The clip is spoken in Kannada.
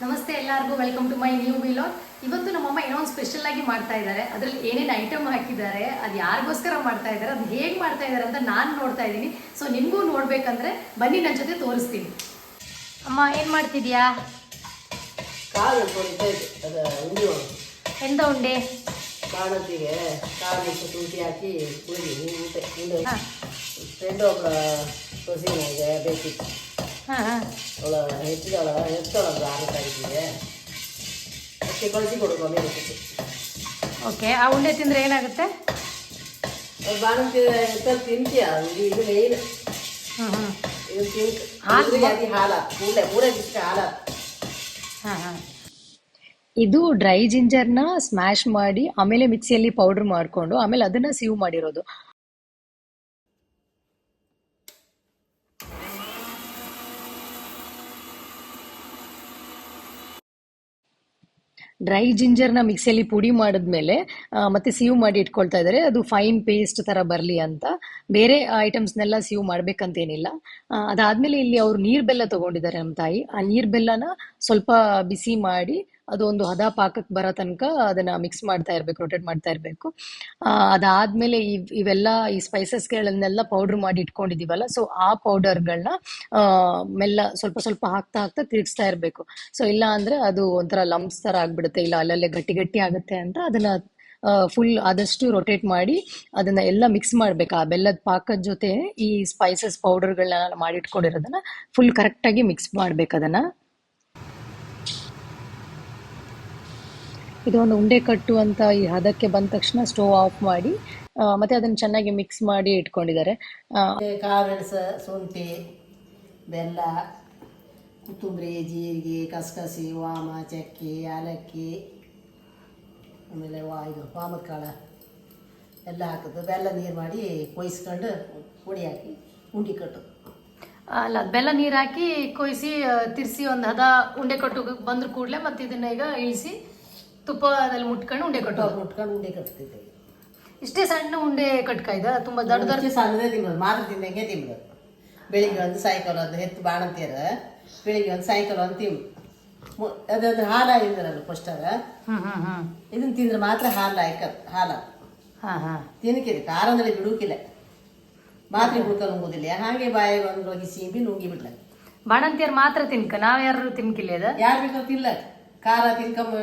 ನಮಸ್ತೆ ಎಲ್ಲರಿಗೂ, welcome to my new vlog. ಇವತ್ತು ನಮ್ಮಮ್ಮ ಏನೋ ಒಂದು ಸ್ಪೆಷಲ್ ಆಗಿ ಮಾಡ್ತಾ ಇದ್ದಾರೆ. ಅದರಲ್ಲಿ ಏನೇನು ಐಟಮ್ ಹಾಕಿದ್ದಾರೆ, ಅದು ಯಾರಿಗೋಸ್ಕರ ಮಾಡ್ತಾ ಇದ್ದಾರೆ, ಅದು ಹೇಗೆ ಮಾಡ್ತಾ ಇದ್ದಾರೆ ಅಂತ ನಾನು ನೋಡ್ತಾ ಇದ್ದೀನಿ. ಸೊ ನಿಮಗೂ ನೋಡ್ಬೇಕಂದ್ರೆ ಬನ್ನಿ, ನನ್ನ ಜೊತೆ ತೋರಿಸ್ತೀನಿ. ಅಮ್ಮ ಏನು ಮಾಡ್ತಿದ್ಯಾ? ಎಂತ ಉಂಡೆ? ಬಾಣತಿಗೆ ಕಾಲು ಶುಂಠಿ ಹಾಕಿ ಕುಡಿದೀನಿ. ಉಂಡೆ ಫ್ರೆಂಡ್ ಒಬ್ಬಳ ಸೊಸಿನಾಗೆ ಬೇಕಿತ್ತು. ಹೆಚ್ಚೊಳಗೆ ಆಗುತ್ತೆ ಅಷ್ಟೇ ಕಳಿಸಿ ಕೊಡುವ ಮೇಲೆ. ಓಕೆ, ಆ ಉಂಡೆ ತಿಂದರೆ ಏನಾಗುತ್ತೆ? ಅದು ಬಾಣತಿ ತಿಂತೀಯ? ಇದು ಮೇಯ್ನ್. ಇದು ತಿಂದು ಹಾಲ ಮೂರೇ ದಿವಸ ಹಾಲ. ಇದು ಡ್ರೈ ಜಿಂಜರ್ನ ಸ್ಮ್ಯಾಶ್ ಮಾಡಿ ಆಮೇಲೆ ಮಿಕ್ಸಿಯಲ್ಲಿ ಪೌಡರ್ ಮಾಡಿಕೊಂಡು ಆಮೇಲೆ ಅದನ್ನ ಸೀವ್ ಮಾಡಿರೋದು. ಡ್ರೈ ಜಿಂಜರ್ನ ಮಿಕ್ಸಿಯಲ್ಲಿ ಪುಡಿ ಮಾಡಿದ್ಮೇಲೆ ಮತ್ತೆ ಸೀವ್ ಮಾಡಿ ಇಟ್ಕೊಳ್ತಾ ಇದ್ದಾರೆ. ಅದು ಫೈನ್ ಪೇಸ್ಟ್ ತರ ಬರಲಿ ಅಂತ. ಬೇರೆ ಐಟಮ್ಸ್ನೆಲ್ಲ ಸೀವ್ ಮಾಡ್ಬೇಕಂತೇನಿಲ್ಲ. ಅದಾದ್ಮೇಲೆ ಇಲ್ಲಿ ಅವರು ನೀರ್ ಬೆಲ್ಲ ತಗೊಂಡಿದ್ದಾರೆ ನಮ್ಮ ತಾಯಿ. ಆ ನೀರ್ ಬೆಲ್ಲನ ಸ್ವಲ್ಪ ಬಿಸಿ ಮಾಡಿ ಅದು ಒಂದು ಹದ ಪಾಕಕ್ಕೆ ಬರೋ ತನಕ ಅದನ್ನ ಮಿಕ್ಸ್ ಮಾಡ್ತಾ ಇರ್ಬೇಕು, ರೊಟೇಟ್ ಮಾಡ್ತಾ ಇರಬೇಕು. ಅದಾದ್ಮೇಲೆ ಇವೆಲ್ಲ ಈ ಸ್ಪೈಸಸ್ಗಳನ್ನೆಲ್ಲ ಪೌಡರ್ ಮಾಡಿ ಇಟ್ಕೊಂಡಿದೀವಲ್ಲ, ಸೊ ಆ ಪೌಡರ್ಗಳನ್ನ ಮೆಲ್ಲ ಸ್ವಲ್ಪ ಸ್ವಲ್ಪ ಹಾಕ್ತಾ ಹಾಕ್ತಾ ತಿರುಗಿಸ್ತಾ ಇರಬೇಕು. ಸೊ ಇಲ್ಲ ಅಂದ್ರೆ ಅದು ಒಂಥರ ಲಂಪ್ಸ್ ತರ ಆಗ್ಬಿಡುತ್ತೆ, ಇಲ್ಲ ಅಲ್ಲಲ್ಲೇ ಗಟ್ಟಿ ಗಟ್ಟಿ ಆಗುತ್ತೆ ಅಂತ ಅದನ್ನ ಫುಲ್ ಆದಷ್ಟು ರೊಟೇಟ್ ಮಾಡಿ ಅದನ್ನ ಎಲ್ಲ ಮಿಕ್ಸ್ ಮಾಡ್ಬೇಕು. ಆ ಬೆಲ್ಲದ ಪಾಕದ ಜೊತೆ ಈ ಸ್ಪೈಸಸ್ ಪೌಡರ್ಗಳನ್ನ ಮಾಡಿಟ್ಕೊಂಡಿರೋದನ್ನ ಫುಲ್ ಕರೆಕ್ಟಾಗಿ ಮಿಕ್ಸ್ ಮಾಡ್ಬೇಕು ಅದನ್ನ. ಇದೊಂದು ಉಂಡೆ ಕಟ್ಟು ಅಂತ ಈ ಹದಕ್ಕೆ ಬಂದ ತಕ್ಷಣ ಸ್ಟೋವ್ ಆಫ್ ಮಾಡಿ ಮತ್ತೆ ಅದನ್ನ ಚೆನ್ನಾಗಿ ಮಿಕ್ಸ್ ಮಾಡಿ ಇಟ್ಕೊಂಡಿದ್ದಾರೆ. ಕಾಳುಮೆಣಸು, ಶುಂಠಿ, ಬೆಲ್ಲ, ಕೊತ್ತಂಬರಿ, ಜೀರಿಗೆ, ಕಸಕಸಿ, ವಾಮ, ಚಕ್ಕೆ, ಯಾಲಕ್ಕಿ, ಆಮೇಲೆ ಇದು ವಾಮದ ಕಾಳು ಎಲ್ಲ ಹಾಕಿದ್ದು ಬೆಲ್ಲ ನೀರು ಮಾಡಿ ಕೊಯ್ಸ್ಕೊಂಡು ಪುಡಿ ಹಾಕಿ ಉಂಡೆ ಕಟ್ಟು. ಅಲ್ಲ, ಬೆಲ್ಲ ನೀರು ಹಾಕಿ ಕೊಯ್ಸಿ ತಿರ್ಸಿ ಒಂದು ಹದ ಉಂಡೆ ಕಟ್ಟು ಬಂದ್ರ ಕೂಡಲೇ ಮತ್ತೆ ಇದನ್ನ ಈಗ ಇಳಿಸಿ ತುಪ್ಪದಲ್ಲಿ ಮುಟ್ಕೊಂಡು ಉಂಡೆ ಕಟ್ತಿದ್ದೆ. ಇಷ್ಟೇ ಸಣ್ಣ ಉಂಡೆ ಕಟ್ಕಾಯ್ದ? ತುಂಬಾ ದೊಡ್ಡ ಸಣ್ಣದೇ ತಿನ್ನೋದು, ಮಾತ್ರ ತಿಂದಂಗೆ ತಿನ್ನೋದು. ಬೆಳಿಗ್ಗೆ ಒಂದು ಸಾಯಂಕಾಲ ಒಂದು ಹೆತ್ತು ಬಾಣಂತಿಯರ ಬೆಳಿಗ್ಗೆ ಒಂದು ಸಾಯಂಕಾಲ ಒಂದು ತಿನ್ನು. ಅದಾದ್ರೆ ಹಾಲು ಆಗಿದ್ದಾರಲ್ಲ ಫಸ್ಟಾಗ ಇದನ್ನ ತಿಂದ್ರೆ ಮಾತ್ರ ಹಾಲು ಹಾಲ ತಿನ್ನಕಿರಿ. ಖಾರದಲ್ಲಿ ಬಿಡುಕಿಲ್ಲ, ಮಾತ್ರೆ ಕುಡ್ಕೊಂಡು ನುಂಗುದಿಲ್ಲ. ಹಾಗೆ ಬಾಯಿಗೆ ಒಂದು ಹೋಗಿ ಸೀಬಿ ನುಂಗಿ ಬಿಡ್ಲ. ಬಾಣಂತಿಯರ್ ಮಾತ್ರ ತಿನ್ಕ, ನಾವ್ ಯಾರು ತಿನ್ಕಿಲ್ಲ? ಯಾರು ಬೇಕಾದ್ರು ತಿನ್ಲ. ಖಾರ ತಿನ್ಕೊಂಬ